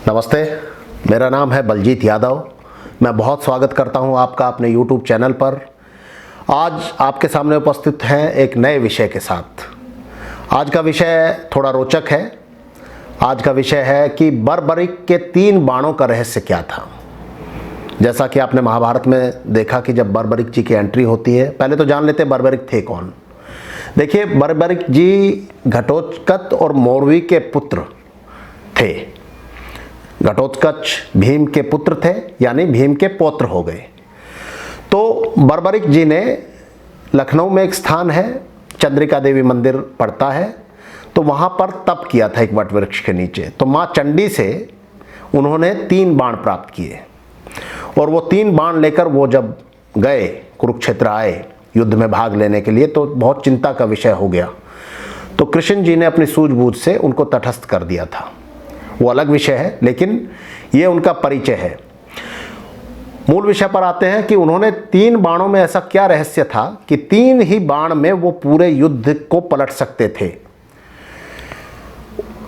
नमस्ते, मेरा नाम है बलजीत यादव। मैं बहुत स्वागत करता हूं आपका अपने YouTube चैनल पर। आज आपके सामने उपस्थित हैं एक नए विषय के साथ। आज का विषय थोड़ा रोचक है। आज का विषय है कि बर्बरिक के 3 बाणों का रहस्य क्या था। जैसा कि आपने महाभारत में देखा कि जब बर्बरिक जी की एंट्री होती है, पहले तो जान लेते हैं बर्बरिक थे कौन। देखिए, बर्बरिक जी घटोत्कच और मोरवी के पुत्र थे। घटोत्कच भीम के पुत्र थे, यानी भीम के पौत्र हो गए। तो बर्बरिक जी ने लखनऊ में एक स्थान है, चंद्रिका देवी मंदिर पड़ता है, तो वहाँ पर तप किया था एक वट वृक्ष के नीचे। तो माँ चंडी से उन्होंने 3 बाण प्राप्त किए और वो 3 बाण लेकर वो जब गए कुरुक्षेत्र आए युद्ध में भाग लेने के लिए, तो बहुत चिंता का विषय हो गया। तो कृष्ण जी ने अपनी सूझबूझ से उनको तटस्थ कर दिया था। वो अलग विषय है, लेकिन ये उनका परिचय है। मूल विषय पर आते हैं कि उन्होंने 3 बाणों में ऐसा क्या रहस्य था कि 3 ही बाण में वो पूरे युद्ध को पलट सकते थे।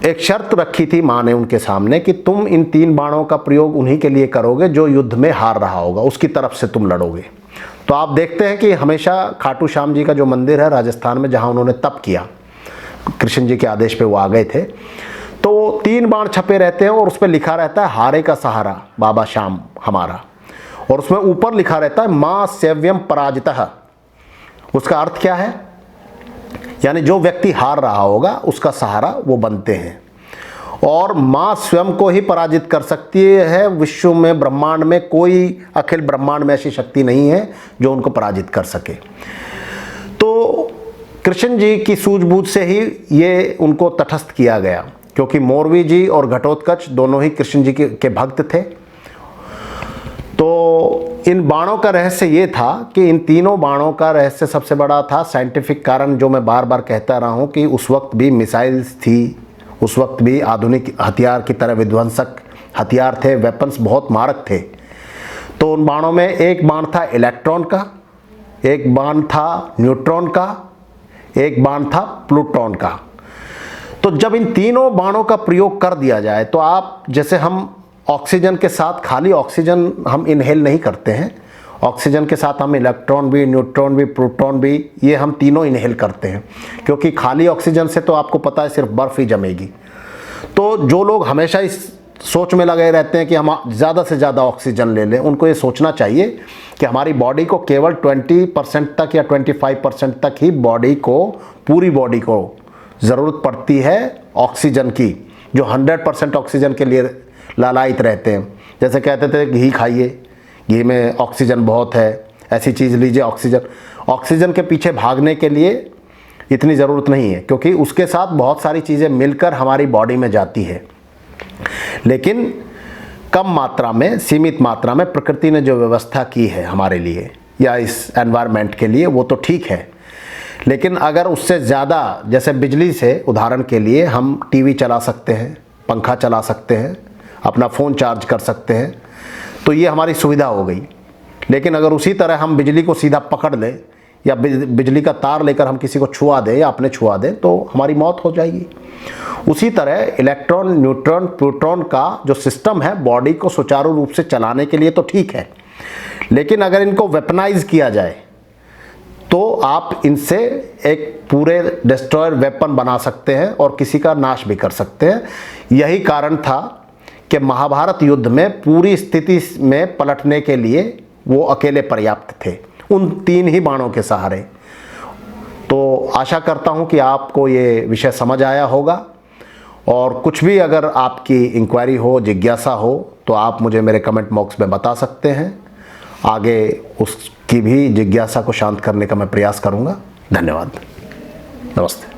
एक शर्त रखी थी माँ ने उनके सामने कि तुम इन 3 बाणों का प्रयोग उन्हीं के लिए करोगे जो युद्ध में हार रहा होगा, उसकी तरफ से तुम लड़ोगे। तो आप देखते हैं कि हमेशा खाटू श्याम जी का जो मंदिर है राजस्थान में, जहाँ उन्होंने तप किया, कृष्ण जी के आदेश पे वो आ गए थे, तो 3 बाण छपे रहते हैं और उस पर लिखा रहता है हारे का सहारा बाबा श्याम हमारा, और उसमें ऊपर लिखा रहता है मां सेव्यम पराजितः। उसका अर्थ क्या है? यानी जो व्यक्ति हार रहा होगा उसका सहारा वो बनते हैं, और मां स्वयं को ही पराजित कर सकती है। विश्व में, ब्रह्मांड में, कोई अखिल ब्रह्मांड में ऐसी शक्ति नहीं है जो उनको पराजित कर सके। तो कृष्ण जी की सूझबूझ से ही ये उनको तटस्थ किया गया, क्योंकि मोरवी जी और घटोत्कच दोनों ही कृष्ण जी के भक्त थे। तो इन बाणों का रहस्य ये था कि इन तीनों बाणों का रहस्य सबसे बड़ा था साइंटिफिक कारण, जो मैं बार बार कहता रहा हूँ कि उस वक्त भी मिसाइल्स थी, उस वक्त भी आधुनिक हथियार की तरह विध्वंसक हथियार थे, वेपन्स बहुत मारक थे। तो उन बाणों में एक बाण था इलेक्ट्रॉन का, एक बाण था न्यूट्रॉन का, एक बाण था प्लूटॉन का। तो जब इन तीनों बाणों का प्रयोग कर दिया जाए, तो आप जैसे हम ऑक्सीजन के साथ खाली ऑक्सीजन हम इनहेल नहीं करते हैं, ऑक्सीजन के साथ हम इलेक्ट्रॉन भी, न्यूट्रॉन भी, प्रोटॉन भी, ये हम तीनों इनहेल करते हैं, क्योंकि खाली ऑक्सीजन से तो आपको पता है सिर्फ बर्फ ही जमेगी। तो जो लोग हमेशा इस सोच में लगे रहते हैं कि हम ज़्यादा से ज़्यादा ऑक्सीजन ले लें, उनको ये सोचना चाहिए कि हमारी बॉडी को केवल 20% तक या 25% तक ही बॉडी को, पूरी बॉडी को ज़रूरत पड़ती है ऑक्सीजन की, जो 100% ऑक्सीजन के लिए लालायित रहते हैं। जैसे कहते थे घी खाइए, घी में ऑक्सीजन बहुत है, ऐसी चीज़ लीजिए ऑक्सीजन। ऑक्सीजन के पीछे भागने के लिए इतनी ज़रूरत नहीं है, क्योंकि उसके साथ बहुत सारी चीज़ें मिलकर हमारी बॉडी में जाती है। लेकिन कम मात्रा में, सीमित मात्रा में प्रकृति ने जो व्यवस्था की है हमारे लिए या इस एनवायरनमेंट के लिए, वो तो ठीक है। लेकिन अगर उससे ज़्यादा, जैसे बिजली से उदाहरण के लिए हम टीवी चला सकते हैं, पंखा चला सकते हैं, अपना फ़ोन चार्ज कर सकते हैं, तो ये हमारी सुविधा हो गई। लेकिन अगर उसी तरह हम बिजली को सीधा पकड़ लें या बिजली का तार लेकर हम किसी को छुआ दें या अपने छुआ दें, तो हमारी मौत हो जाएगी। उसी तरह इलेक्ट्रॉन, न्यूट्रॉन, प्रोटॉन का जो सिस्टम है बॉडी को सुचारू रूप से चलाने के लिए तो ठीक है, लेकिन अगर इनको वेपनाइज किया जाए तो आप इनसे एक पूरे डिस्ट्रॉयर वेपन बना सकते हैं और किसी का नाश भी कर सकते हैं। यही कारण था कि महाभारत युद्ध में पूरी स्थिति में पलटने के लिए वो अकेले पर्याप्त थे, उन 3 ही बाणों के सहारे। तो आशा करता हूँ कि आपको ये विषय समझ आया होगा, और कुछ भी अगर आपकी इंक्वायरी हो, जिज्ञासा हो, तो आप मुझे मेरे कमेंट बॉक्स में बता सकते हैं। आगे उसकी भी जिज्ञासा को शांत करने का मैं प्रयास करूँगा। धन्यवाद। नमस्ते।